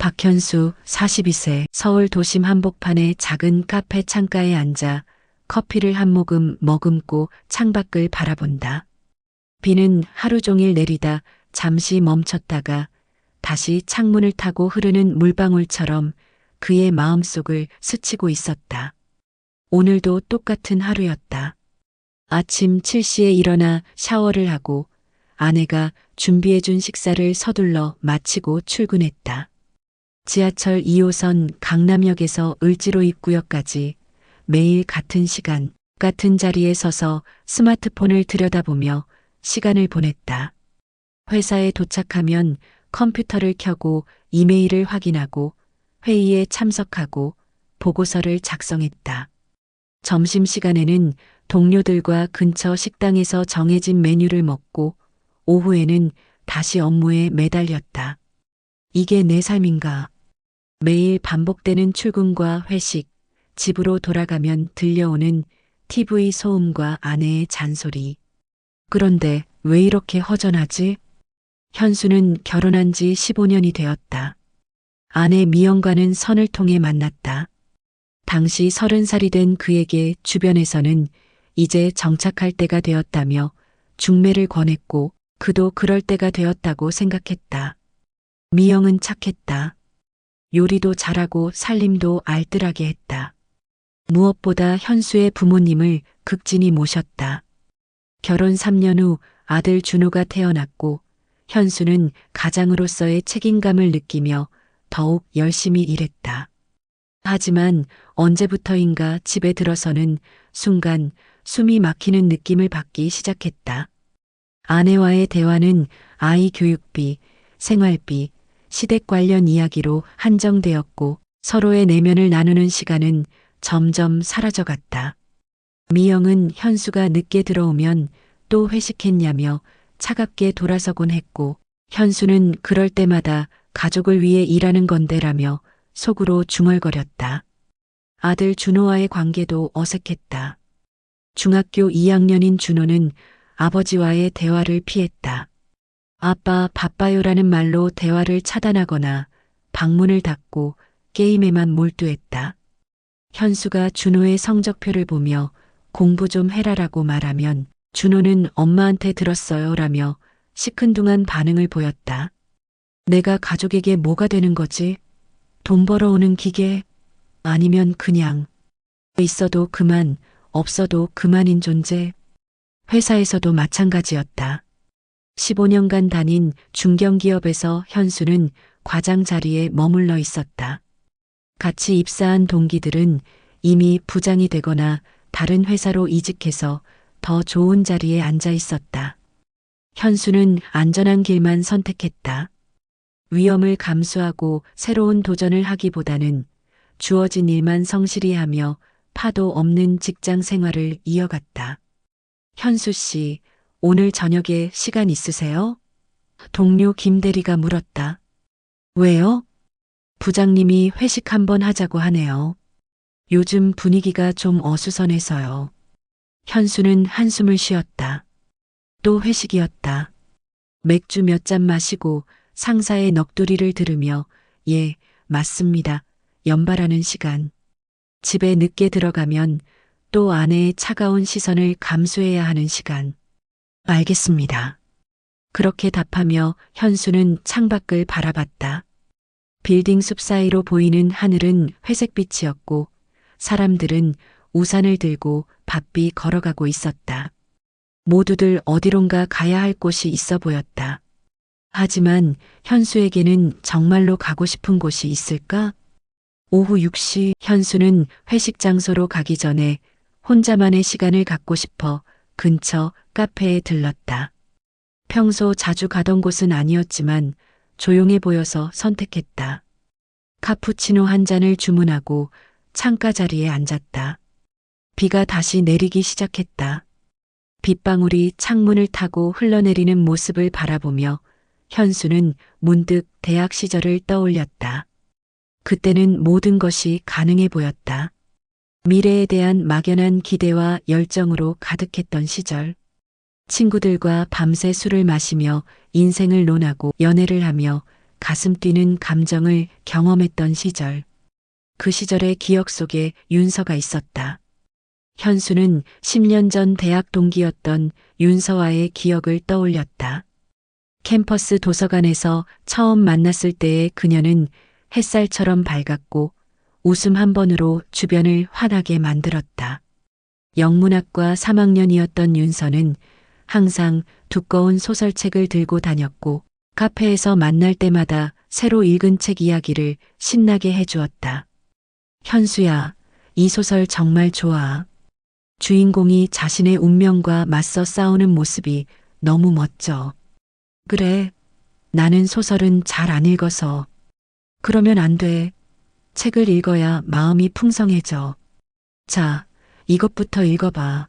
박현수 42세 서울 도심 한복판의 작은 카페 창가에 앉아 커피를 한 모금 머금고 창밖을 바라본다. 비는 하루 종일 내리다 잠시 멈췄다가 다시 창문을 타고 흐르는 물방울처럼 그의 마음속을 스치고 있었다. 오늘도 똑같은 하루였다. 아침 7시에 일어나 샤워를 하고 아내가 준비해준 식사를 서둘러 마치고 출근했다. 지하철 2호선 강남역에서 을지로 입구역까지 매일 같은 시간, 같은 자리에 서서 스마트폰을 들여다보며 시간을 보냈다. 회사에 도착하면 컴퓨터를 켜고 이메일을 확인하고 회의에 참석하고 보고서를 작성했다. 점심시간에는 동료들과 근처 식당에서 정해진 메뉴를 먹고 오후에는 다시 업무에 매달렸다. 이게 내 삶인가? 매일 반복되는 출근과 회식, 집으로 돌아가면 들려오는 TV 소음과 아내의 잔소리. 그런데 왜 이렇게 허전하지? 현수는 결혼한 지 15년이 되었다. 아내 미영과는 선을 통해 만났다. 당시 30살이 된 그에게 주변에서는 이제 정착할 때가 되었다며 중매를 권했고 그도 그럴 때가 되었다고 생각했다. 미영은 착했다. 요리도 잘하고 살림도 알뜰하게 했다. 무엇보다 현수의 부모님을 극진히 모셨다. 결혼 3년 후 아들 준호가 태어났고 현수는 가장으로서의 책임감을 느끼며 더욱 열심히 일했다. 하지만 언제부터인가 집에 들어서는 순간 숨이 막히는 느낌을 받기 시작했다. 아내와의 대화는 아이 교육비, 생활비, 시댁 관련 이야기로 한정되었고 서로의 내면을 나누는 시간은 점점 사라져갔다. 미영은 현수가 늦게 들어오면 또 회식했냐며 차갑게 돌아서곤 했고 현수는 그럴 때마다 가족을 위해 일하는 건데라며 속으로 중얼거렸다. 아들 준호와의 관계도 어색했다. 중학교 2학년인 준호는 아버지와의 대화를 피했다. 아빠 바빠요라는 말로 대화를 차단하거나 방문을 닫고 게임에만 몰두했다. 현수가 준호의 성적표를 보며 공부 좀 해라라고 말하면 준호는 엄마한테 들었어요라며 시큰둥한 반응을 보였다. 내가 가족에게 뭐가 되는 거지? 돈 벌어오는 기계? 아니면 그냥 있어도 그만, 없어도 그만인 존재? 회사에서도 마찬가지였다. 15년간 다닌 중견기업에서 현수는 과장 자리에 머물러 있었다. 같이 입사한 동기들은 이미 부장이 되거나 다른 회사로 이직해서 더 좋은 자리에 앉아 있었다. 현수는 안전한 길만 선택했다. 위험을 감수하고 새로운 도전을 하기보다는 주어진 일만 성실히 하며 파도 없는 직장 생활을 이어갔다. 현수 씨, 오늘 저녁에 시간 있으세요? 동료 김대리가 물었다. 왜요? 부장님이 회식 한번 하자고 하네요. 요즘 분위기가 좀 어수선해서요. 현수는 한숨을 쉬었다. 또 회식이었다. 맥주 몇 잔 마시고 상사의 넋두리를 들으며 예, 맞습니다. 연발하는 시간. 집에 늦게 들어가면 또 아내의 차가운 시선을 감수해야 하는 시간. 알겠습니다. 그렇게 답하며 현수는 창밖을 바라봤다. 빌딩 숲 사이로 보이는 하늘은 회색빛이었고 사람들은 우산을 들고 바삐 걸어가고 있었다. 모두들 어디론가 가야 할 곳이 있어 보였다. 하지만 현수에게는 정말로 가고 싶은 곳이 있을까? 오후 6시 현수는 회식 장소로 가기 전에 혼자만의 시간을 갖고 싶어 근처 카페에 들렀다. 평소 자주 가던 곳은 아니었지만 조용해 보여서 선택했다. 카푸치노 한 잔을 주문하고 창가 자리에 앉았다. 비가 다시 내리기 시작했다. 빗방울이 창문을 타고 흘러내리는 모습을 바라보며 현수는 문득 대학 시절을 떠올렸다. 그때는 모든 것이 가능해 보였다. 미래에 대한 막연한 기대와 열정으로 가득했던 시절. 친구들과 밤새 술을 마시며 인생을 논하고 연애를 하며 가슴 뛰는 감정을 경험했던 시절. 그 시절의 기억 속에 윤서가 있었다. 현수는 10년 전 대학 동기였던 윤서와의 기억을 떠올렸다. 캠퍼스 도서관에서 처음 만났을 때의 그녀는 햇살처럼 밝았고 웃음 한 번으로 주변을 환하게 만들었다. 영문학과 3학년이었던 윤서는 항상 두꺼운 소설책을 들고 다녔고 카페에서 만날 때마다 새로 읽은 책 이야기를 신나게 해주었다. 현수야, 이 소설 정말 좋아. 주인공이 자신의 운명과 맞서 싸우는 모습이 너무 멋져. 그래, 나는 소설은 잘 안 읽어서. 그러면 안 돼. 책을 읽어야 마음이 풍성해져. 자, 이것부터 읽어봐.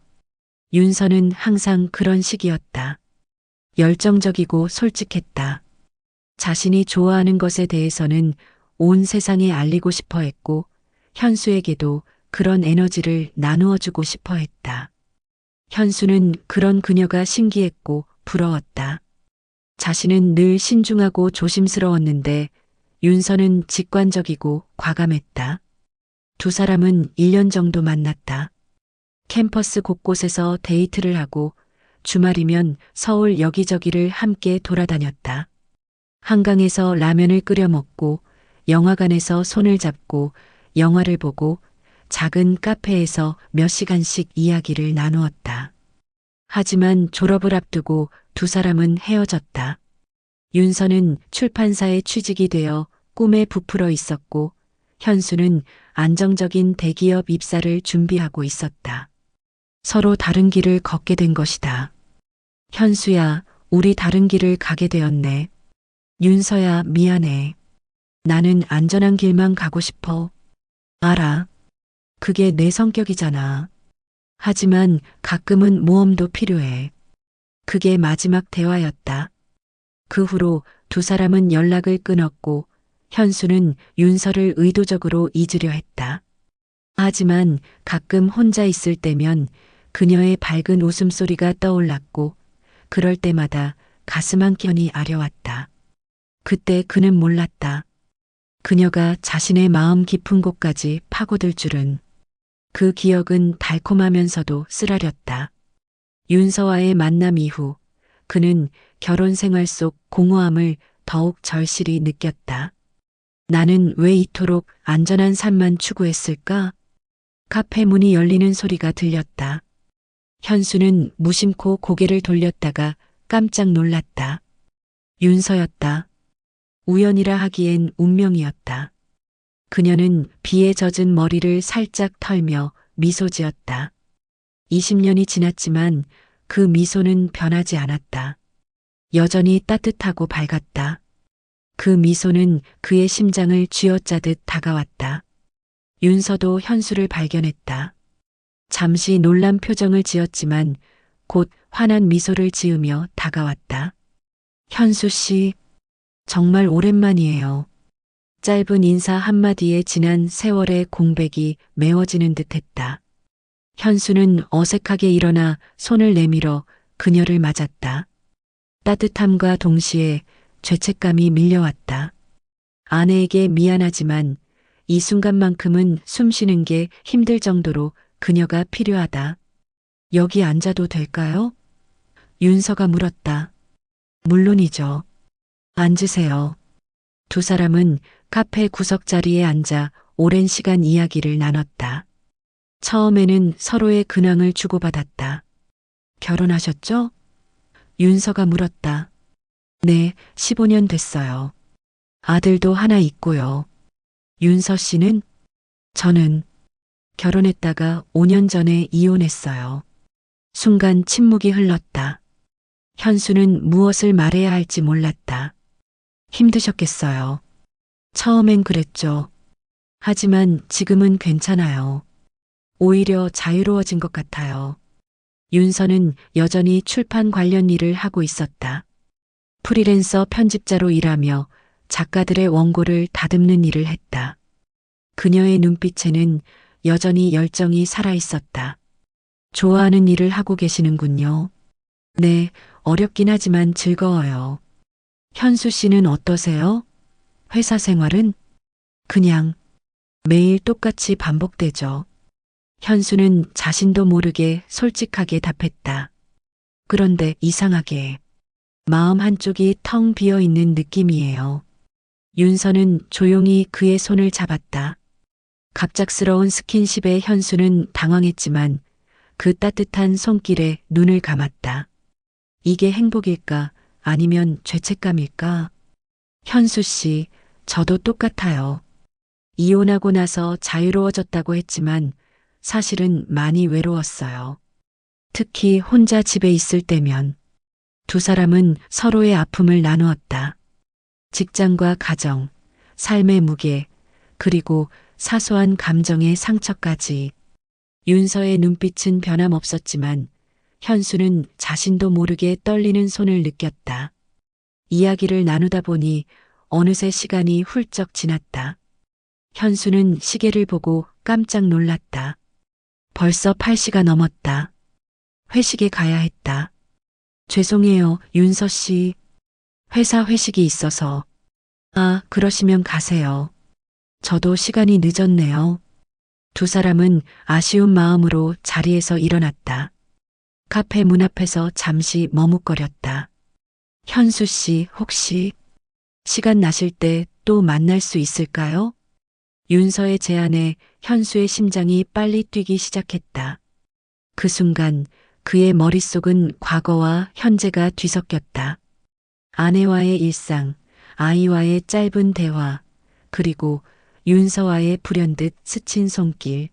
윤서는 항상 그런 식이었다. 열정적이고 솔직했다. 자신이 좋아하는 것에 대해서는 온 세상에 알리고 싶어 했고, 현수에게도 그런 에너지를 나누어 주고 싶어 했다. 현수는 그런 그녀가 신기했고 부러웠다. 자신은 늘 신중하고 조심스러웠는데 윤서는 직관적이고 과감했다. 두 사람은 1년 정도 만났다. 캠퍼스 곳곳에서 데이트를 하고 주말이면 서울 여기저기를 함께 돌아다녔다. 한강에서 라면을 끓여 먹고 영화관에서 손을 잡고 영화를 보고 작은 카페에서 몇 시간씩 이야기를 나누었다. 하지만 졸업을 앞두고 두 사람은 헤어졌다. 윤서는 출판사에 취직이 되어 꿈에 부풀어 있었고 현수는 안정적인 대기업 입사를 준비하고 있었다. 서로 다른 길을 걷게 된 것이다. 현수야, 우리 다른 길을 가게 되었네. 윤서야, 미안해. 나는 안전한 길만 가고 싶어. 알아. 그게 내 성격이잖아. 하지만 가끔은 모험도 필요해. 그게 마지막 대화였다. 그 후로 두 사람은 연락을 끊었고 현수는 윤서를 의도적으로 잊으려 했다. 하지만 가끔 혼자 있을 때면 그녀의 밝은 웃음소리가 떠올랐고 그럴 때마다 가슴 한켠이 아려왔다. 그때 그는 몰랐다. 그녀가 자신의 마음 깊은 곳까지 파고들 줄은. 그 기억은 달콤하면서도 쓰라렸다. 윤서와의 만남 이후 그는 결혼 생활 속 공허함을 더욱 절실히 느꼈다. 나는 왜 이토록 안전한 삶만 추구했을까? 카페 문이 열리는 소리가 들렸다. 현수는 무심코 고개를 돌렸다가 깜짝 놀랐다. 윤서였다. 우연이라 하기엔 운명이었다. 그녀는 비에 젖은 머리를 살짝 털며 미소 지었다. 20년이 지났지만 그 미소는 변하지 않았다. 여전히 따뜻하고 밝았다. 그 미소는 그의 심장을 쥐어짜듯 다가왔다. 윤서도 현수를 발견했다. 잠시 놀란 표정을 지었지만 곧 환한 미소를 지으며 다가왔다. 현수 씨, 정말 오랜만이에요. 짧은 인사 한마디에 지난 세월의 공백이 메워지는 듯했다. 현수는 어색하게 일어나 손을 내밀어 그녀를 맞았다. 따뜻함과 동시에 죄책감이 밀려왔다. 아내에게 미안하지만 이 순간만큼은 숨쉬는 게 힘들 정도로 그녀가 필요하다. 여기 앉아도 될까요? 윤서가 물었다. 물론이죠. 앉으세요. 두 사람은 카페 구석자리에 앉아 오랜 시간 이야기를 나눴다. 처음에는 서로의 근황을 주고받았다. 결혼하셨죠? 윤서가 물었다. 네, 15년 됐어요. 아들도 하나 있고요. 윤서 씨는? 저는 결혼했다가 5년 전에 이혼했어요. 순간 침묵이 흘렀다. 현수는 무엇을 말해야 할지 몰랐다. 힘드셨겠어요. 처음엔 그랬죠. 하지만 지금은 괜찮아요. 오히려 자유로워진 것 같아요. 윤서는 여전히 출판 관련 일을 하고 있었다. 프리랜서 편집자로 일하며 작가들의 원고를 다듬는 일을 했다. 그녀의 눈빛에는 여전히 열정이 살아있었다. 좋아하는 일을 하고 계시는군요. 네, 어렵긴 하지만 즐거워요. 현수 씨는 어떠세요? 회사 생활은 그냥 매일 똑같이 반복되죠. 현수는 자신도 모르게 솔직하게 답했다. 그런데 이상하게 마음 한쪽이 텅 비어 있는 느낌이에요. 윤서는 조용히 그의 손을 잡았다. 갑작스러운 스킨십에 현수는 당황했지만 그 따뜻한 손길에 눈을 감았다. 이게 행복일까? 아니면 죄책감일까? 현수 씨, 저도 똑같아요. 이혼하고 나서 자유로워졌다고 했지만 사실은 많이 외로웠어요. 특히 혼자 집에 있을 때면 두 사람은 서로의 아픔을 나누었다. 직장과 가정, 삶의 무게, 그리고 사소한 감정의 상처까지. 윤서의 눈빛은 변함없었지만 현수는 자신도 모르게 떨리는 손을 느꼈다. 이야기를 나누다 보니 어느새 시간이 훌쩍 지났다. 현수는 시계를 보고 깜짝 놀랐다. 벌써 8시가 넘었다. 회식에 가야 했다. 죄송해요, 윤서 씨. 회사 회식이 있어서. 아, 그러시면 가세요. 저도 시간이 늦었네요. 두 사람은 아쉬운 마음으로 자리에서 일어났다. 카페 문 앞에서 잠시 머뭇거렸다. 현수 씨, 혹시 시간 나실 때 또 만날 수 있을까요? 윤서의 제안에 현수의 심장이 빨리 뛰기 시작했다. 그 순간 그의 머릿속은 과거와 현재가 뒤섞였다. 아내와의 일상, 아이와의 짧은 대화, 그리고 윤서와의 불현듯 스친 손길.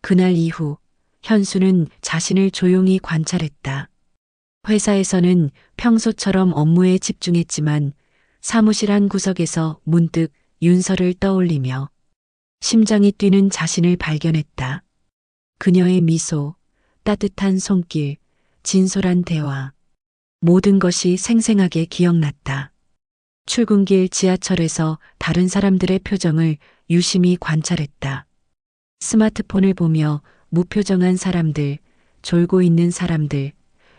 그날 이후 현수는 자신을 조용히 관찰했다. 회사에서는 평소처럼 업무에 집중했지만 사무실 한 구석에서 문득 윤서를 떠올리며 심장이 뛰는 자신을 발견했다. 그녀의 미소, 따뜻한 손길, 진솔한 대화. 모든 것이 생생하게 기억났다. 출근길 지하철에서 다른 사람들의 표정을 유심히 관찰했다. 스마트폰을 보며 무표정한 사람들, 졸고 있는 사람들,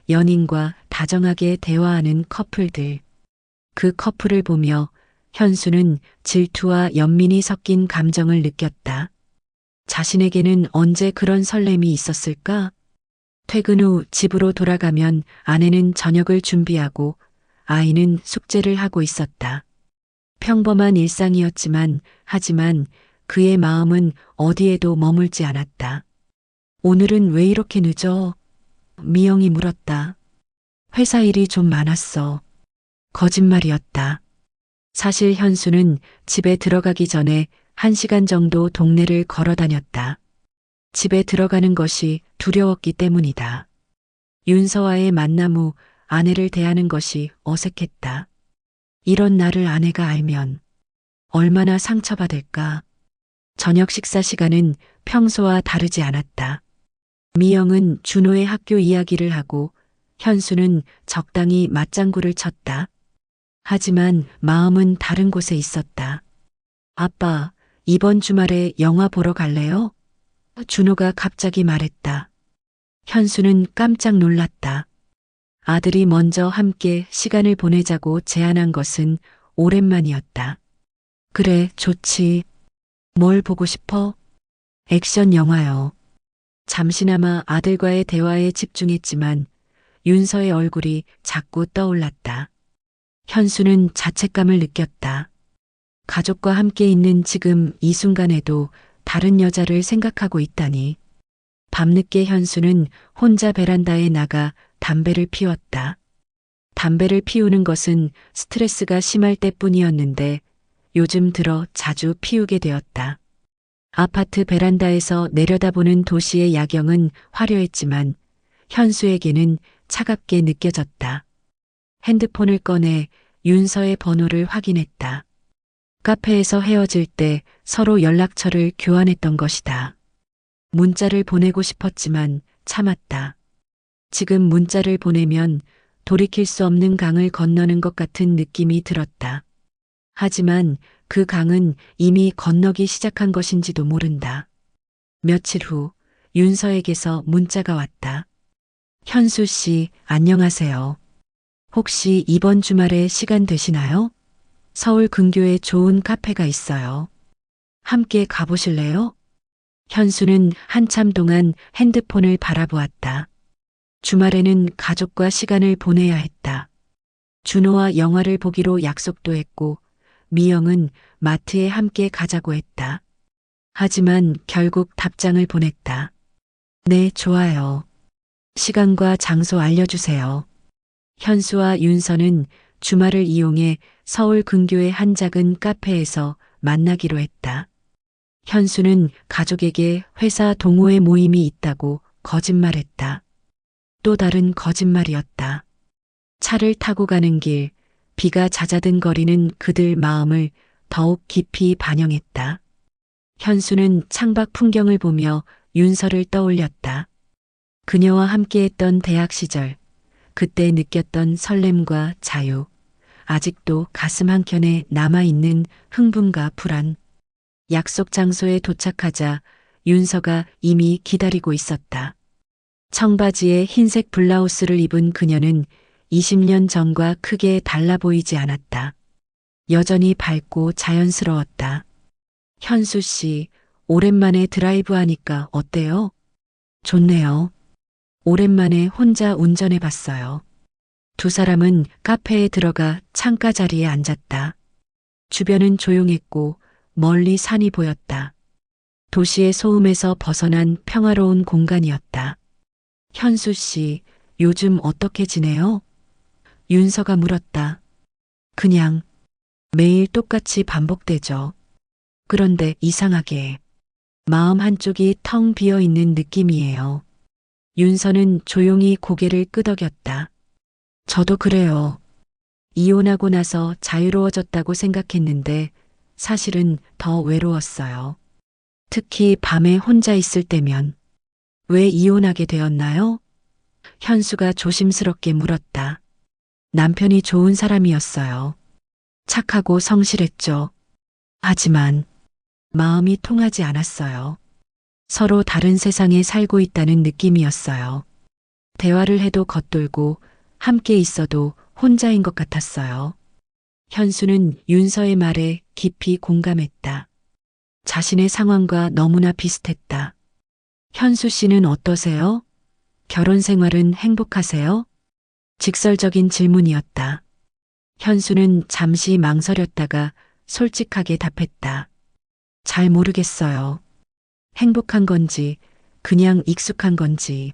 연인과 다정하게 대화하는 커플들. 그 커플을 보며 현수는 질투와 연민이 섞인 감정을 느꼈다. 자신에게는 언제 그런 설렘이 있었을까? 퇴근 후 집으로 돌아가면 아내는 저녁을 준비하고 아이는 숙제를 하고 있었다. 평범한 일상이었지만 하지만 그의 마음은 어디에도 머물지 않았다. 오늘은 왜 이렇게 늦어? 미영이 물었다. 회사 일이 좀 많았어. 거짓말이었다. 사실 현수는 집에 들어가기 전에 1시간 정도 동네를 걸어 다녔다. 집에 들어가는 것이 두려웠기 때문이다. 윤서와의 만남 후 아내를 대하는 것이 어색했다. 이런 나를 아내가 알면 얼마나 상처받을까. 저녁 식사 시간은 평소와 다르지 않았다. 미영은 준호의 학교 이야기를 하고 현수는 적당히 맞장구를 쳤다. 하지만 마음은 다른 곳에 있었다. 아빠, 이번 주말에 영화 보러 갈래요? 준호가 갑자기 말했다. 현수는 깜짝 놀랐다. 아들이 먼저 함께 시간을 보내자고 제안한 것은 오랜만이었다. 그래, 좋지. 뭘 보고 싶어? 액션 영화요. 잠시나마 아들과의 대화에 집중했지만 윤서의 얼굴이 자꾸 떠올랐다. 현수는 자책감을 느꼈다. 가족과 함께 있는 지금 이 순간에도 다른 여자를 생각하고 있다니. 밤늦게 현수는 혼자 베란다에 나가 담배를 피웠다. 담배를 피우는 것은 스트레스가 심할 때뿐이었는데 요즘 들어 자주 피우게 되었다. 아파트 베란다에서 내려다보는 도시의 야경은 화려했지만 현수에게는 차갑게 느껴졌다. 핸드폰을 꺼내 윤서의 번호를 확인했다. 카페에서 헤어질 때 서로 연락처를 교환했던 것이다. 문자를 보내고 싶었지만 참았다. 지금 문자를 보내면 돌이킬 수 없는 강을 건너는 것 같은 느낌이 들었다. 하지만 그 강은 이미 건너기 시작한 것인지도 모른다. 며칠 후 윤서에게서 문자가 왔다. 현수 씨, 안녕하세요. 혹시 이번 주말에 시간 되시나요? 서울 근교에 좋은 카페가 있어요. 함께 가보실래요? 현수는 한참 동안 핸드폰을 바라보았다. 주말에는 가족과 시간을 보내야 했다. 준호와 영화를 보기로 약속도 했고, 미영은 마트에 함께 가자고 했다. 하지만 결국 답장을 보냈다. 네, 좋아요. 시간과 장소 알려주세요. 현수와 윤서는 주말을 이용해 서울 근교의 한 작은 카페에서 만나기로 했다. 현수는 가족에게 회사 동호회 모임이 있다고 거짓말했다. 또 다른 거짓말이었다. 차를 타고 가는 길, 비가 잦아든거리는 그들 마음을 더욱 깊이 반영했다. 현수는 창밖 풍경을 보며 윤서를 떠올렸다. 그녀와 함께했던 대학 시절, 그때 느꼈던 설렘과 자유, 아직도 가슴 한켠에 남아있는 흥분과 불안. 약속 장소에 도착하자 윤서가 이미 기다리고 있었다. 청바지에 흰색 블라우스를 입은 그녀는 20년 전과 크게 달라 보이지 않았다. 여전히 밝고 자연스러웠다. 현수 씨, 오랜만에 드라이브 하니까 어때요? 좋네요. 오랜만에 혼자 운전해 봤어요. 두 사람은 카페에 들어가 창가 자리에 앉았다. 주변은 조용했고 멀리 산이 보였다. 도시의 소음에서 벗어난 평화로운 공간이었다. 현수 씨, 요즘 어떻게 지내요? 윤서가 물었다. 그냥 매일 똑같이 반복되죠. 그런데 이상하게 마음 한쪽이 텅 비어 있는 느낌이에요. 윤서는 조용히 고개를 끄덕였다. 저도 그래요. 이혼하고 나서 자유로워졌다고 생각했는데 사실은 더 외로웠어요. 특히 밤에 혼자 있을 때면. 왜 이혼하게 되었나요? 현수가 조심스럽게 물었다. 남편이 좋은 사람이었어요. 착하고 성실했죠. 하지만 마음이 통하지 않았어요. 서로 다른 세상에 살고 있다는 느낌이었어요. 대화를 해도 겉돌고 함께 있어도 혼자인 것 같았어요. 현수는 윤서의 말에 깊이 공감했다. 자신의 상황과 너무나 비슷했다. 현수 씨는 어떠세요? 결혼 생활은 행복하세요? 직설적인 질문이었다. 현수는 잠시 망설였다가 솔직하게 답했다. 잘 모르겠어요. 행복한 건지, 그냥 익숙한 건지.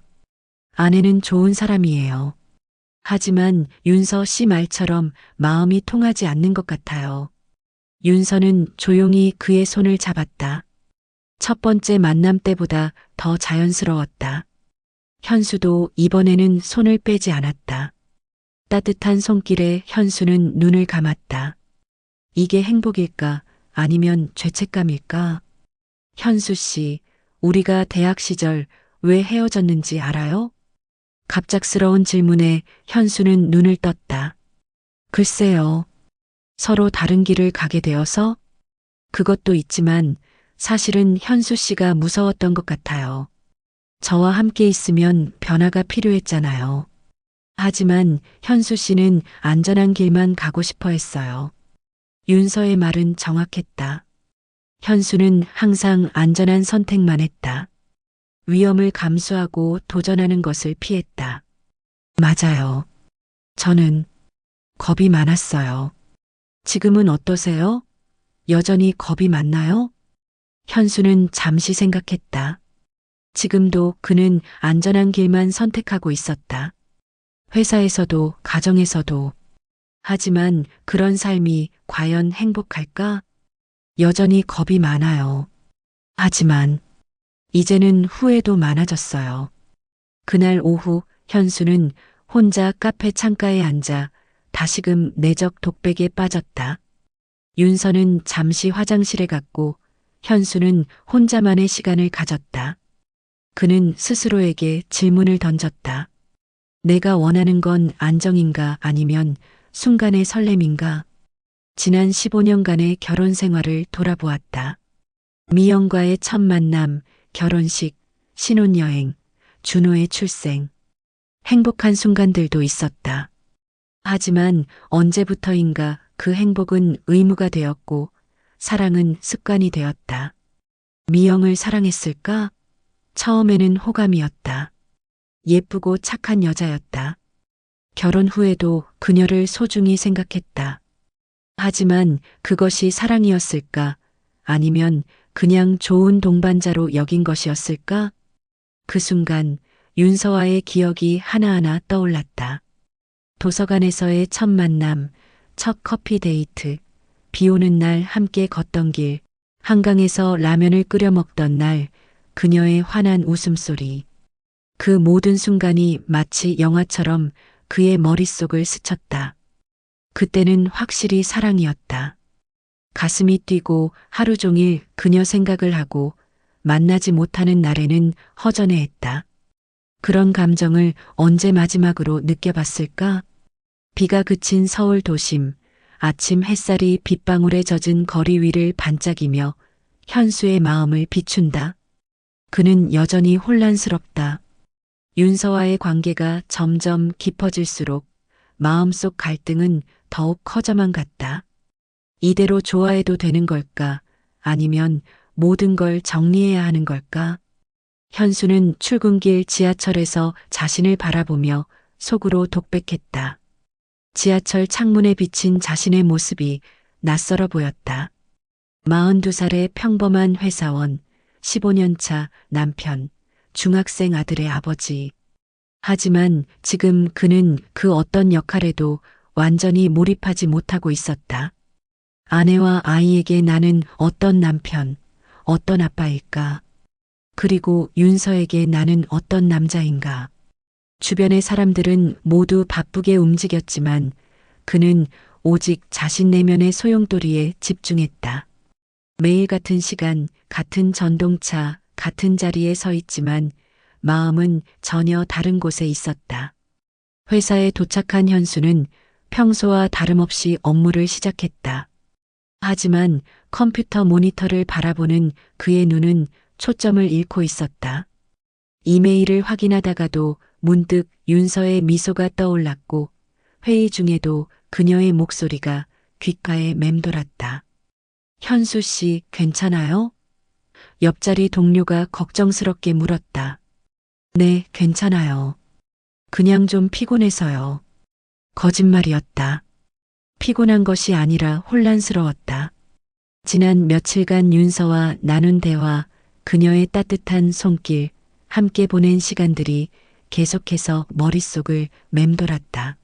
아내는 좋은 사람이에요. 하지만 윤서 씨 말처럼 마음이 통하지 않는 것 같아요. 윤서는 조용히 그의 손을 잡았다. 첫 번째 만남 때보다 더 자연스러웠다. 현수도 이번에는 손을 빼지 않았다. 따뜻한 손길에 현수는 눈을 감았다. 이게 행복일까? 아니면 죄책감일까? 현수 씨, 우리가 대학 시절 왜 헤어졌는지 알아요? 갑작스러운 질문에 현수는 눈을 떴다. 글쎄요. 서로 다른 길을 가게 되어서? 그것도 있지만 사실은 현수 씨가 무서웠던 것 같아요. 저와 함께 있으면 변화가 필요했잖아요. 하지만 현수 씨는 안전한 길만 가고 싶어 했어요. 윤서의 말은 정확했다. 현수는 항상 안전한 선택만 했다. 위험을 감수하고 도전하는 것을 피했다. 맞아요. 저는 겁이 많았어요. 지금은 어떠세요? 여전히 겁이 많나요? 현수는 잠시 생각했다. 지금도 그는 안전한 길만 선택하고 있었다. 회사에서도 가정에서도. 하지만 그런 삶이 과연 행복할까? 여전히 겁이 많아요. 하지만 이제는 후회도 많아졌어요. 그날 오후 현수는 혼자 카페 창가에 앉아 다시금 내적 독백에 빠졌다. 윤서는 잠시 화장실에 갔고 현수는 혼자만의 시간을 가졌다. 그는 스스로에게 질문을 던졌다. 내가 원하는 건 안정인가 아니면 순간의 설렘인가? 지난 15년간의 결혼 생활을 돌아보았다. 미영과의 첫 만남, 결혼식, 신혼여행, 준호의 출생. 행복한 순간들도 있었다. 하지만 언제부터인가 그 행복은 의무가 되었고 사랑은 습관이 되었다. 미영을 사랑했을까? 처음에는 호감이었다. 예쁘고 착한 여자였다. 결혼 후에도 그녀를 소중히 생각했다. 하지만 그것이 사랑이었을까? 아니면 그냥 좋은 동반자로 여긴 것이었을까? 그 순간 윤서와의 기억이 하나하나 떠올랐다. 도서관에서의 첫 만남, 첫 커피 데이트, 비 오는 날 함께 걷던 길, 한강에서 라면을 끓여 먹던 날, 그녀의 환한 웃음소리. 그 모든 순간이 마치 영화처럼 그의 머릿속을 스쳤다. 그때는 확실히 사랑이었다. 가슴이 뛰고 하루 종일 그녀 생각을 하고 만나지 못하는 날에는 허전해했다. 그런 감정을 언제 마지막으로 느껴봤을까? 비가 그친 서울 도심, 아침 햇살이 빗방울에 젖은 거리 위를 반짝이며 현수의 마음을 비춘다. 그는 여전히 혼란스럽다. 윤서와의 관계가 점점 깊어질수록 마음속 갈등은 더욱 커져만 갔다. 이대로 좋아해도 되는 걸까? 아니면 모든 걸 정리해야 하는 걸까? 현수는 출근길 지하철에서 자신을 바라보며 속으로 독백했다. 지하철 창문에 비친 자신의 모습이 낯설어 보였다. 42살의 평범한 회사원, 15년 차 남편, 중학생 아들의 아버지. 하지만 지금 그는 그 어떤 역할에도 완전히 몰입하지 못하고 있었다. 아내와 아이에게 나는 어떤 남편, 어떤 아빠일까? 그리고 윤서에게 나는 어떤 남자인가? 주변의 사람들은 모두 바쁘게 움직였지만 그는 오직 자신 내면의 소용돌이에 집중했다. 매일 같은 시간, 같은 전동차, 같은 자리에 서 있지만 마음은 전혀 다른 곳에 있었다. 회사에 도착한 현수는 평소와 다름없이 업무를 시작했다. 하지만 컴퓨터 모니터를 바라보는 그의 눈은 초점을 잃고 있었다. 이메일을 확인하다가도 문득 윤서의 미소가 떠올랐고 회의 중에도 그녀의 목소리가 귓가에 맴돌았다. 현수 씨, 괜찮아요? 옆자리 동료가 걱정스럽게 물었다. 네, 괜찮아요. 그냥 좀 피곤해서요. 거짓말이었다. 피곤한 것이 아니라 혼란스러웠다. 지난 며칠간 윤서와 나눈 대화, 그녀의 따뜻한 손길, 함께 보낸 시간들이 계속해서 머릿속을 맴돌았다.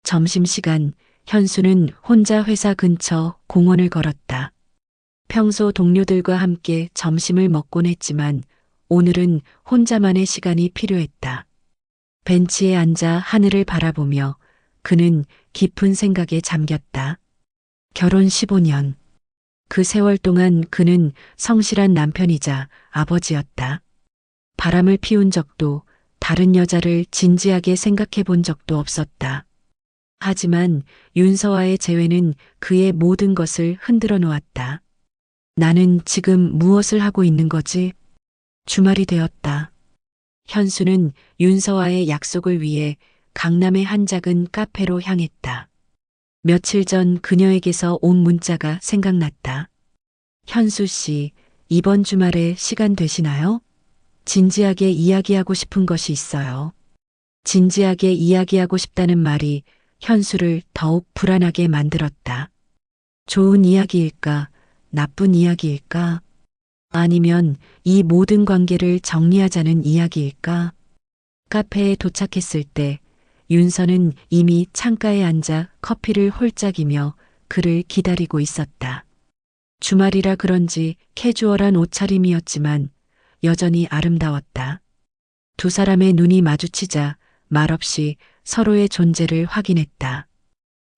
점심시간, 현수는 혼자 회사 근처 공원을 걸었다. 평소 동료들과 함께 점심을 먹곤 했지만 오늘은 혼자만의 시간이 필요했다. 벤치에 앉아 하늘을 바라보며 그는 깊은 생각에 잠겼다. 결혼 15년. 그 세월 동안 그는 성실한 남편이자 아버지였다. 바람을 피운 적도 다른 여자를 진지하게 생각해 본 적도 없었다. 하지만 윤서와의 재회는 그의 모든 것을 흔들어 놓았다. 나는 지금 무엇을 하고 있는 거지? 주말이 되었다. 현수는 윤서와의 약속을 위해 강남의 한 작은 카페로 향했다. 며칠 전 그녀에게서 온 문자가 생각났다. 현수 씨, 이번 주말에 시간 되시나요? 진지하게 이야기하고 싶은 것이 있어요. 진지하게 이야기하고 싶다는 말이 현수를 더욱 불안하게 만들었다. 좋은 이야기일까? 나쁜 이야기일까? 아니면 이 모든 관계를 정리하자는 이야기일까? 카페에 도착했을 때 윤서는 이미 창가에 앉아 커피를 홀짝이며 그를 기다리고 있었다. 주말이라 그런지 캐주얼한 옷차림이었지만 여전히 아름다웠다. 두 사람의 눈이 마주치자 말없이 서로의 존재를 확인했다.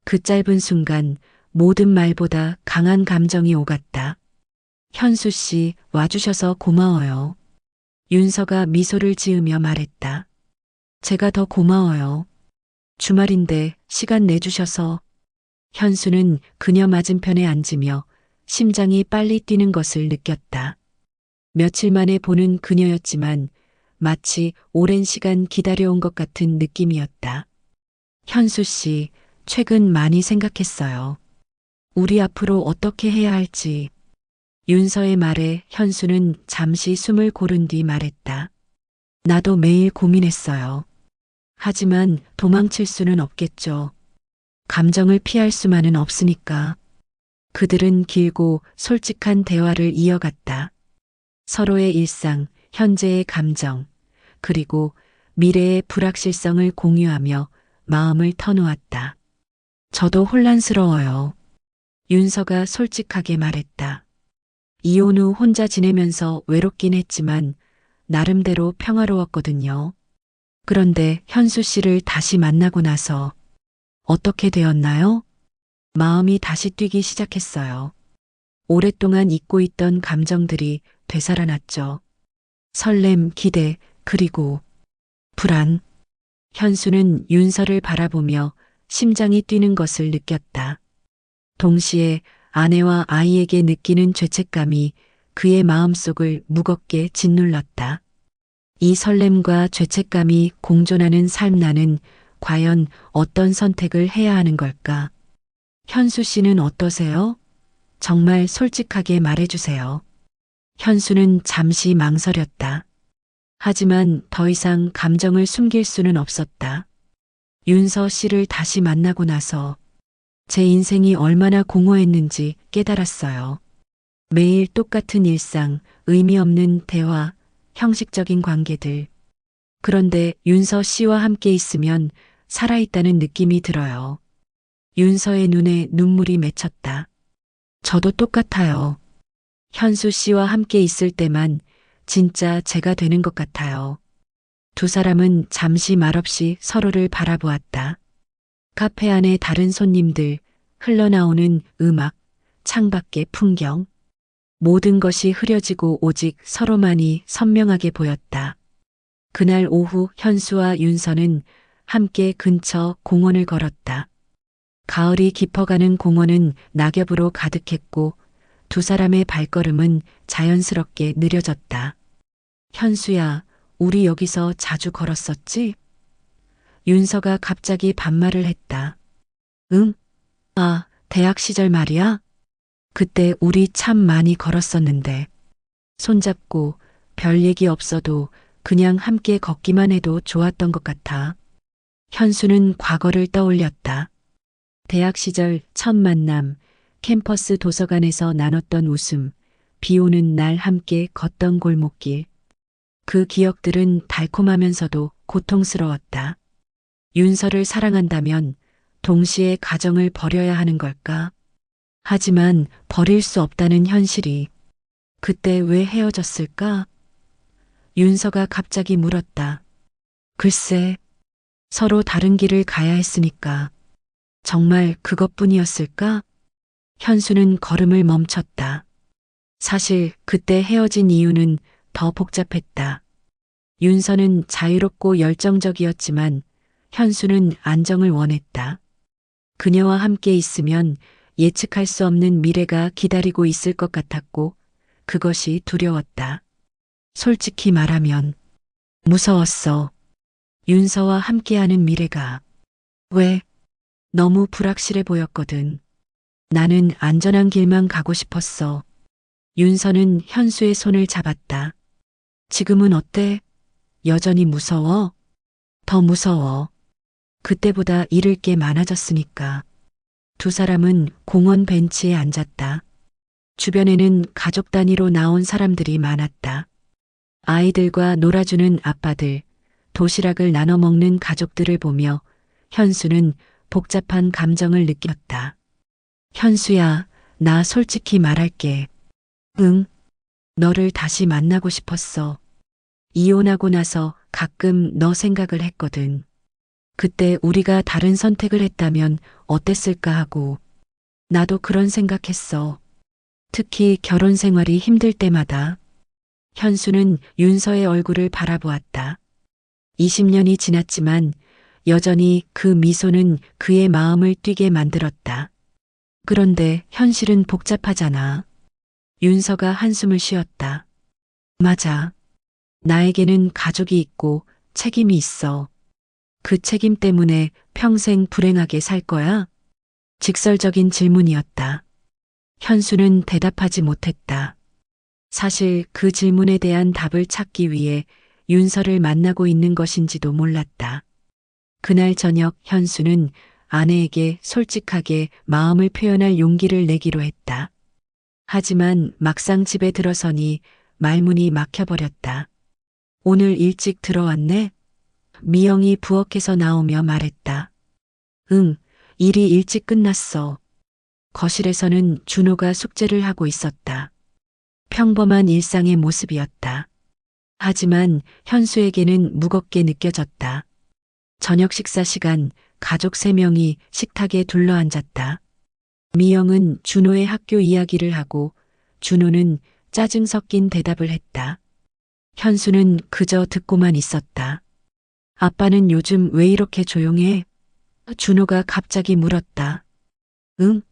그 짧은 순간 모든 말보다 강한 감정이 오갔다. 현수 씨, 와주셔서 고마워요. 윤서가 미소를 지으며 말했다. 제가 더 고마워요. 주말인데 시간 내주셔서. 현수는 그녀 맞은편에 앉으며 심장이 빨리 뛰는 것을 느꼈다. 며칠 만에 보는 그녀였지만 마치 오랜 시간 기다려온 것 같은 느낌이었다. 현수 씨, 최근 많이 생각했어요. 우리 앞으로 어떻게 해야 할지. 윤서의 말에 현수는 잠시 숨을 고른 뒤 말했다. 나도 매일 고민했어요. 하지만 도망칠 수는 없겠죠. 감정을 피할 수만은 없으니까. 그들은 길고 솔직한 대화를 이어갔다. 서로의 일상, 현재의 감정, 그리고 미래의 불확실성을 공유하며 마음을 터놓았다. 저도 혼란스러워요. 윤서가 솔직하게 말했다. 이혼 후 혼자 지내면서 외롭긴 했지만 나름대로 평화로웠거든요. 그런데 현수 씨를 다시 만나고 나서 어떻게 되었나요? 마음이 다시 뛰기 시작했어요. 오랫동안 잊고 있던 감정들이 되살아났죠. 설렘, 기대, 그리고 불안. 현수는 윤서를 바라보며 심장이 뛰는 것을 느꼈다. 동시에 아내와 아이에게 느끼는 죄책감이 그의 마음속을 무겁게 짓눌렀다. 이 설렘과 죄책감이 공존하는 삶, 나는 과연 어떤 선택을 해야 하는 걸까? 현수 씨는 어떠세요? 정말 솔직하게 말해주세요. 현수는 잠시 망설였다. 하지만 더 이상 감정을 숨길 수는 없었다. 윤서 씨를 다시 만나고 나서 제 인생이 얼마나 공허했는지 깨달았어요. 매일 똑같은 일상, 의미 없는 대화, 형식적인 관계들. 그런데 윤서 씨와 함께 있으면 살아있다는 느낌이 들어요. 윤서의 눈에 눈물이 맺혔다. 저도 똑같아요. 현수 씨와 함께 있을 때만 진짜 제가 되는 것 같아요. 두 사람은 잠시 말없이 서로를 바라보았다. 카페 안의 다른 손님들, 흘러나오는 음악, 창밖의 풍경. 모든 것이 흐려지고 오직 서로만이 선명하게 보였다. 그날 오후 현수와 윤서는 함께 근처 공원을 걸었다. 가을이 깊어가는 공원은 낙엽으로 가득했고 두 사람의 발걸음은 자연스럽게 느려졌다. 현수야, 우리 여기서 자주 걸었었지? 윤서가 갑자기 반말을 했다. 응? 아, 대학 시절 말이야? 그때 우리 참 많이 걸었었는데. 손잡고 별 얘기 없어도 그냥 함께 걷기만 해도 좋았던 것 같아. 현수는 과거를 떠올렸다. 대학 시절 첫 만남, 캠퍼스 도서관에서 나눴던 웃음, 비 오는 날 함께 걷던 골목길. 그 기억들은 달콤하면서도 고통스러웠다. 윤서를 사랑한다면 동시에 가정을 버려야 하는 걸까? 하지만 버릴 수 없다는 현실이. 그때 왜 헤어졌을까? 윤서가 갑자기 물었다. 글쎄, 서로 다른 길을 가야 했으니까. 정말 그것뿐이었을까? 현수는 걸음을 멈췄다. 사실 그때 헤어진 이유는 더 복잡했다. 윤서는 자유롭고 열정적이었지만 현수는 안정을 원했다. 그녀와 함께 있으면 예측할 수 없는 미래가 기다리고 있을 것 같았고 그것이 두려웠다. 솔직히 말하면 무서웠어. 윤서와 함께하는 미래가. 왜? 너무 불확실해 보였거든. 나는 안전한 길만 가고 싶었어. 윤서는 현수의 손을 잡았다. 지금은 어때? 여전히 무서워? 더 무서워. 그때보다 잃을 게 많아졌으니까. 두 사람은 공원 벤치에 앉았다. 주변에는 가족 단위로 나온 사람들이 많았다. 아이들과 놀아주는 아빠들, 도시락을 나눠 먹는 가족들을 보며 현수는 복잡한 감정을 느꼈다. 현수야, 나 솔직히 말할게. 응, 너를 다시 만나고 싶었어. 이혼하고 나서 가끔 너 생각을 했거든. 그때 우리가 다른 선택을 했다면 어땠을까 하고. 나도 그런 생각했어. 특히 결혼 생활이 힘들 때마다. 현수는 윤서의 얼굴을 바라보았다. 20년이 지났지만 여전히 그 미소는 그의 마음을 뛰게 만들었다. 그런데 현실은 복잡하잖아. 윤서가 한숨을 쉬었다. 맞아. 나에게는 가족이 있고 책임이 있어. 그 책임 때문에 평생 불행하게 살 거야? 직설적인 질문이었다. 현수는 대답하지 못했다. 사실 그 질문에 대한 답을 찾기 위해 윤서를 만나고 있는 것인지도 몰랐다. 그날 저녁 현수는 아내에게 솔직하게 마음을 표현할 용기를 내기로 했다. 하지만 막상 집에 들어서니 말문이 막혀버렸다. 오늘 일찍 들어왔네? 미영이 부엌에서 나오며 말했다. 응, 일이 일찍 끝났어. 거실에서는 준호가 숙제를 하고 있었다. 평범한 일상의 모습이었다. 하지만 현수에게는 무겁게 느껴졌다. 저녁 식사 시간 가족 3명이 식탁에 둘러앉았다. 미영은 준호의 학교 이야기를 하고 준호는 짜증 섞인 대답을 했다. 현수는 그저 듣고만 있었다. 아빠는 요즘 왜 이렇게 조용해? 준호가 갑자기 물었다. 응?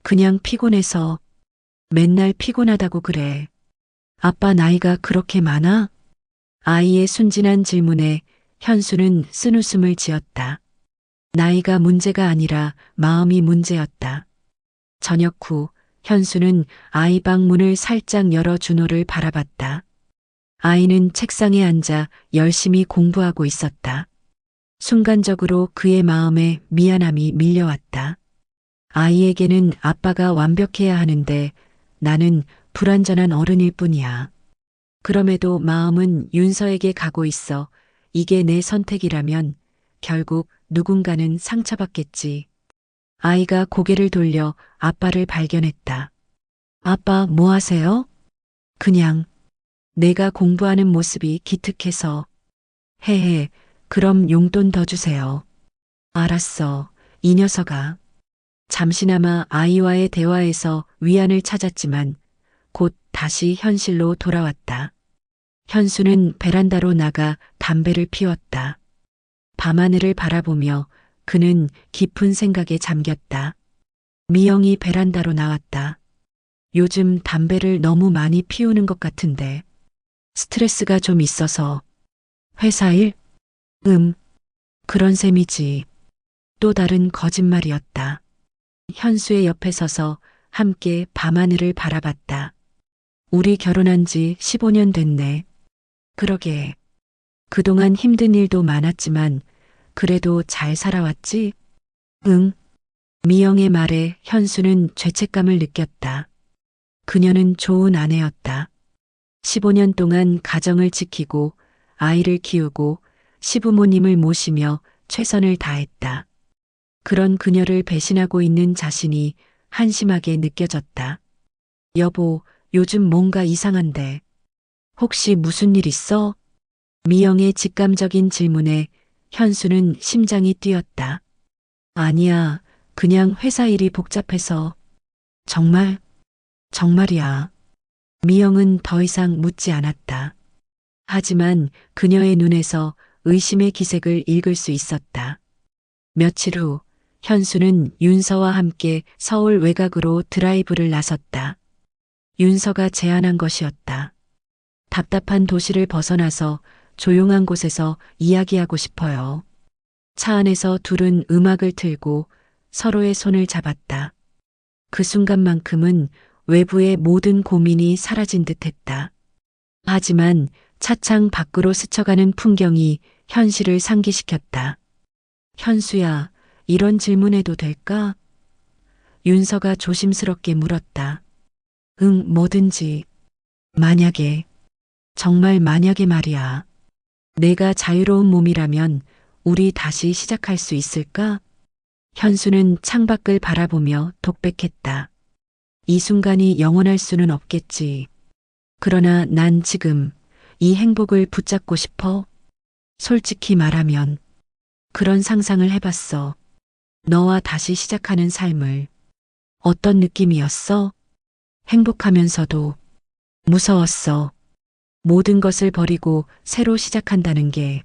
그냥 피곤해서. 맨날 피곤하다고 그래. 아빠 나이가 그렇게 많아? 아이의 순진한 질문에 현수는 쓴웃음을 지었다. 나이가 문제가 아니라 마음이 문제였다. 저녁 후 현수는 아이 방 문을 살짝 열어 준호를 바라봤다. 아이는 책상에 앉아 열심히 공부하고 있었다. 순간적으로 그의 마음에 미안함이 밀려왔다. 아이에게는 아빠가 완벽해야 하는데 나는 불완전한 어른일 뿐이야. 그럼에도 마음은 윤서에게 가고 있어. 이게 내 선택이라면 결국 누군가는 상처받겠지. 아이가 고개를 돌려 아빠를 발견했다. 아빠 뭐 하세요? 그냥 내가 공부하는 모습이 기특해서. 헤헤, 그럼 용돈 더 주세요. 알았어, 이 녀석아. 잠시나마 아이와의 대화에서 위안을 찾았지만 곧 다시 현실로 돌아왔다. 현수는 베란다로 나가 담배를 피웠다. 밤하늘을 바라보며 그는 깊은 생각에 잠겼다. 미영이 베란다로 나왔다. 요즘 담배를 너무 많이 피우는 것 같은데 스트레스가 좀 있어서. 회사 일? 그런 셈이지. 또 다른 거짓말이었다. 현수의 옆에 서서 함께 밤하늘을 바라봤다. 우리 결혼한 지 15년 됐네. 그러게. 그동안 힘든 일도 많았지만 그래도 잘 살아왔지? 응. 미영의 말에 현수는 죄책감을 느꼈다. 그녀는 좋은 아내였다. 15년 동안 가정을 지키고 아이를 키우고 시부모님을 모시며 최선을 다했다. 그런 그녀를 배신하고 있는 자신이 한심하게 느껴졌다. 여보, 요즘 뭔가 이상한데. 혹시 무슨 일 있어? 미영의 직감적인 질문에 현수는 심장이 뛰었다. 아니야, 그냥 회사 일이 복잡해서. 정말? 정말이야. 미영은 더 이상 묻지 않았다. 하지만 그녀의 눈에서 의심의 기색을 읽을 수 있었다. 며칠 후 현수는 윤서와 함께 서울 외곽으로 드라이브를 나섰다. 윤서가 제안한 것이었다. 답답한 도시를 벗어나서 조용한 곳에서 이야기하고 싶어요. 차 안에서 둘은 음악을 틀고 서로의 손을 잡았다. 그 순간만큼은 외부의 모든 고민이 사라진 듯했다. 하지만 차창 밖으로 스쳐가는 풍경이 현실을 상기시켰다. 현수야, 이런 질문해도 될까? 윤서가 조심스럽게 물었다. 응, 뭐든지. 만약에, 정말 만약에 말이야. 내가 자유로운 몸이라면 우리 다시 시작할 수 있을까? 현수는 창밖을 바라보며 독백했다. 이 순간이 영원할 수는 없겠지. 그러나 난 지금 이 행복을 붙잡고 싶어. 솔직히 말하면 그런 상상을 해봤어. 너와 다시 시작하는 삶을. 어떤 느낌이었어? 행복하면서도 무서웠어. 모든 것을 버리고 새로 시작한다는 게.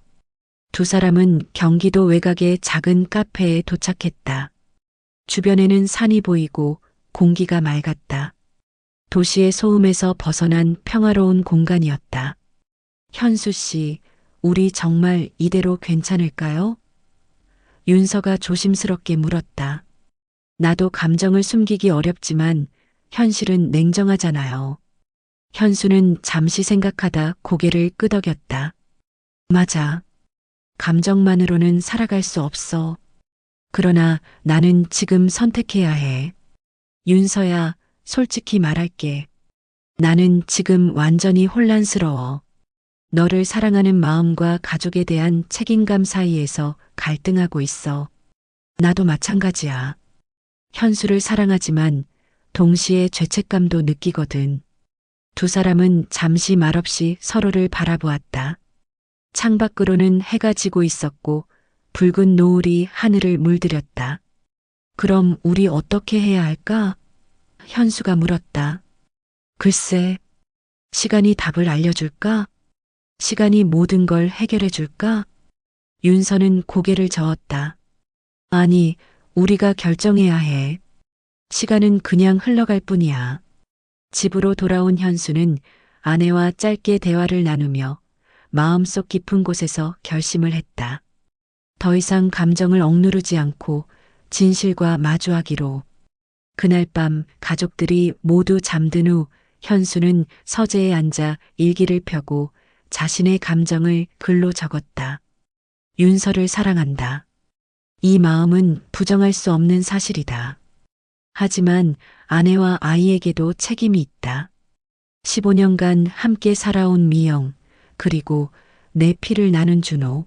두 사람은 경기도 외곽의 작은 카페에 도착했다. 주변에는 산이 보이고 공기가 맑았다. 도시의 소음에서 벗어난 평화로운 공간이었다. 현수 씨, 우리 정말 이대로 괜찮을까요? 윤서가 조심스럽게 물었다. 나도 감정을 숨기기 어렵지만 현실은 냉정하잖아요. 현수는 잠시 생각하다 고개를 끄덕였다. 맞아. 감정만으로는 살아갈 수 없어. 그러나 나는 지금 선택해야 해. 윤서야, 솔직히 말할게. 나는 지금 완전히 혼란스러워. 너를 사랑하는 마음과 가족에 대한 책임감 사이에서 갈등하고 있어. 나도 마찬가지야. 현수를 사랑하지만 동시에 죄책감도 느끼거든. 두 사람은 잠시 말없이 서로를 바라보았다. 창밖으로는 해가 지고 있었고 붉은 노을이 하늘을 물들였다. 그럼 우리 어떻게 해야 할까? 현수가 물었다. 글쎄, 시간이 답을 알려줄까? 시간이 모든 걸 해결해 줄까? 윤서는 고개를 저었다. 아니, 우리가 결정해야 해. 시간은 그냥 흘러갈 뿐이야. 집으로 돌아온 현수는 아내와 짧게 대화를 나누며 마음속 깊은 곳에서 결심을 했다. 더 이상 감정을 억누르지 않고 진실과 마주하기로. 그날 밤 가족들이 모두 잠든 후 현수는 서재에 앉아 일기를 펴고 자신의 감정을 글로 적었다. 윤서를 사랑한다. 이 마음은 부정할 수 없는 사실이다. 하지만 아내와 아이에게도 책임이 있다. 15년간 함께 살아온 미영, 그리고 내 피를 나눈 준호.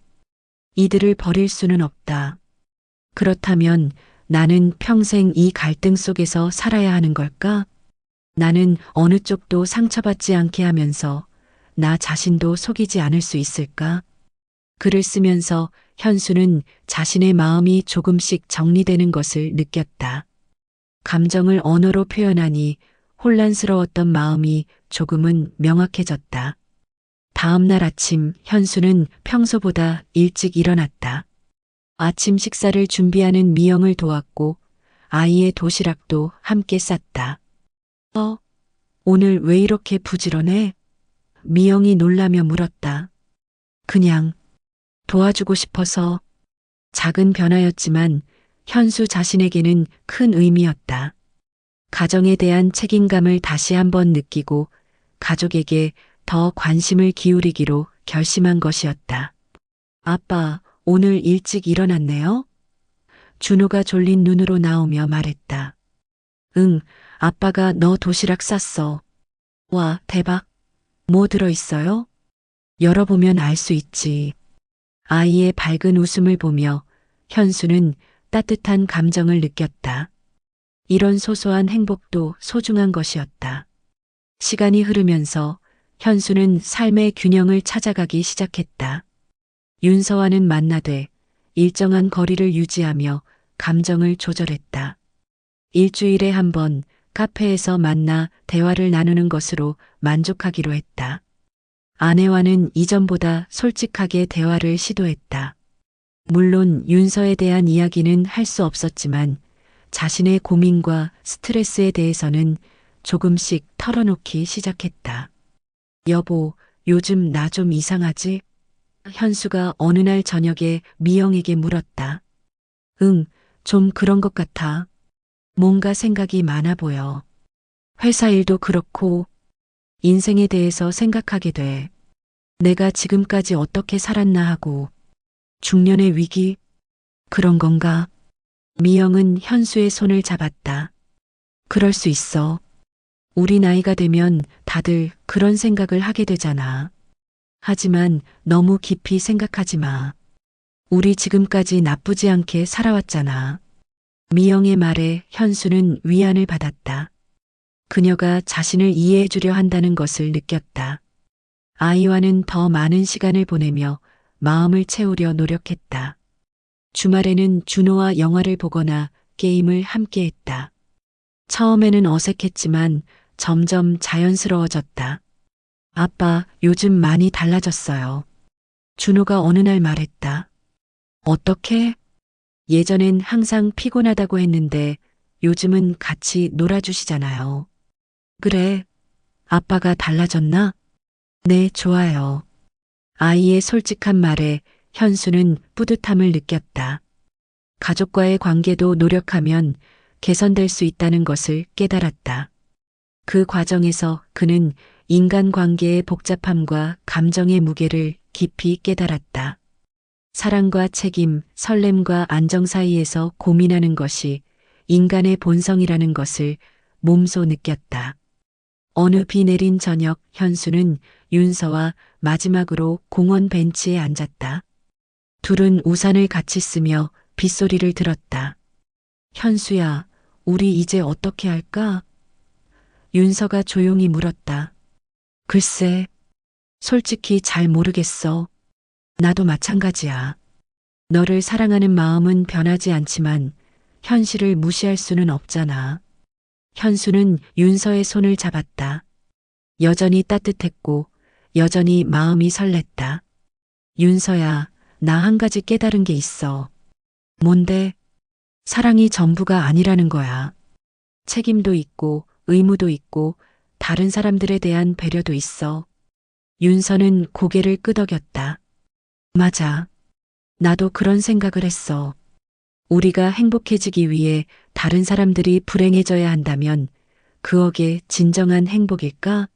이들을 버릴 수는 없다. 그렇다면 나는 평생 이 갈등 속에서 살아야 하는 걸까? 나는 어느 쪽도 상처받지 않게 하면서 나 자신도 속이지 않을 수 있을까? 글을 쓰면서 현수는 자신의 마음이 조금씩 정리되는 것을 느꼈다. 감정을 언어로 표현하니 혼란스러웠던 마음이 조금은 명확해졌다. 다음 날 아침 현수는 평소보다 일찍 일어났다. 아침 식사를 준비하는 미영을 도왔고 아이의 도시락도 함께 쌌다. 오늘 왜 이렇게 부지런해? 미영이 놀라며 물었다. 그냥 도와주고 싶어서. 작은 변화였지만 현수 자신에게는 큰 의미였다. 가정에 대한 책임감을 다시 한번 느끼고 가족에게 더 관심을 기울이기로 결심한 것이었다. 아빠, 오늘 일찍 일어났네요? 준호가 졸린 눈으로 나오며 말했다. 응, 아빠가 너 도시락 쌌어. 와, 대박. 뭐 들어있어요? 열어보면 알 수 있지. 아이의 밝은 웃음을 보며 현수는 따뜻한 감정을 느꼈다. 이런 소소한 행복도 소중한 것이었다. 시간이 흐르면서 현수는 삶의 균형을 찾아가기 시작했다. 윤서와는 만나되 일정한 거리를 유지하며 감정을 조절했다. 일주일에 한 번 카페에서 만나 대화를 나누는 것으로 만족하기로 했다. 아내와는 이전보다 솔직하게 대화를 시도했다. 물론 윤서에 대한 이야기는 할 수 없었지만 자신의 고민과 스트레스에 대해서는 조금씩 털어놓기 시작했다. 여보, 요즘 나 좀 이상하지? 현수가 어느 날 저녁에 미영에게 물었다. 응, 좀 그런 것 같아. 뭔가 생각이 많아 보여. 회사 일도 그렇고 인생에 대해서 생각하게 돼. 내가 지금까지 어떻게 살았나 하고 중년의 위기? 그런 건가? 미영은 현수의 손을 잡았다. 그럴 수 있어. 우리 나이가 되면 다들 그런 생각을 하게 되잖아. 하지만 너무 깊이 생각하지 마. 우리 지금까지 나쁘지 않게 살아왔잖아. 미영의 말에 현수는 위안을 받았다. 그녀가 자신을 이해해 주려 한다는 것을 느꼈다. 아이와는 더 많은 시간을 보내며 마음을 채우려 노력했다. 주말에는 준호와 영화를 보거나 게임을 함께 했다. 처음에는 어색했지만 점점 자연스러워졌다. 아빠, 요즘 많이 달라졌어요. 준호가 어느 날 말했다. 어떻게? 예전엔 항상 피곤하다고 했는데 요즘은 같이 놀아주시잖아요. 그래, 아빠가 달라졌나? 네, 좋아요. 아이의 솔직한 말에 현수는 뿌듯함을 느꼈다. 가족과의 관계도 노력하면 개선될 수 있다는 것을 깨달았다. 그 과정에서 그는 인간관계의 복잡함과 감정의 무게를 깊이 깨달았다. 사랑과 책임, 설렘과 안정 사이에서 고민하는 것이 인간의 본성이라는 것을 몸소 느꼈다. 어느 비 내린 저녁 현수는 윤서와 마지막으로 공원 벤치에 앉았다. 둘은 우산을 같이 쓰며 빗소리를 들었다. 현수야, 우리 이제 어떻게 할까? 윤서가 조용히 물었다. 글쎄, 솔직히 잘 모르겠어. 나도 마찬가지야. 너를 사랑하는 마음은 변하지 않지만 현실을 무시할 수는 없잖아. 현수는 윤서의 손을 잡았다. 여전히 따뜻했고 여전히 마음이 설렜다. 윤서야, 나 한 가지 깨달은 게 있어. 뭔데? 사랑이 전부가 아니라는 거야. 책임도 있고 의무도 있고 다른 사람들에 대한 배려도 있어. 윤서는 고개를 끄덕였다. 맞아. 나도 그런 생각을 했어. 우리가 행복해지기 위해 다른 사람들이 불행해져야 한다면 그억이 진정한 행복일까?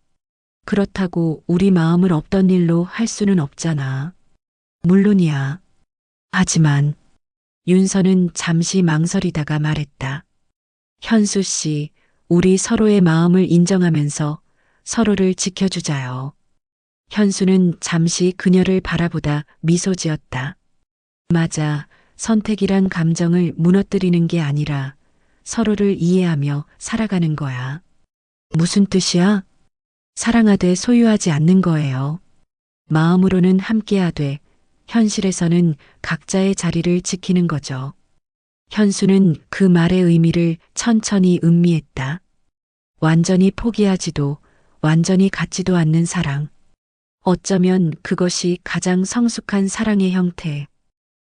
그렇다고 우리 마음을 없던 일로 할 수는 없잖아. 물론이야. 하지만 윤서는 잠시 망설이다가 말했다. 현수 씨, 우리 서로의 마음을 인정하면서 서로를 지켜주자요. 현수는 잠시 그녀를 바라보다 미소 지었다. 맞아. 선택이란 감정을 무너뜨리는 게 아니라 서로를 이해하며 살아가는 거야. 무슨 뜻이야? 사랑하되 소유하지 않는 거예요. 마음으로는 함께하되 현실에서는 각자의 자리를 지키는 거죠. 현수는 그 말의 의미를 천천히 음미했다. 완전히 포기하지도 완전히 갖지도 않는 사랑. 어쩌면 그것이 가장 성숙한 사랑의 형태.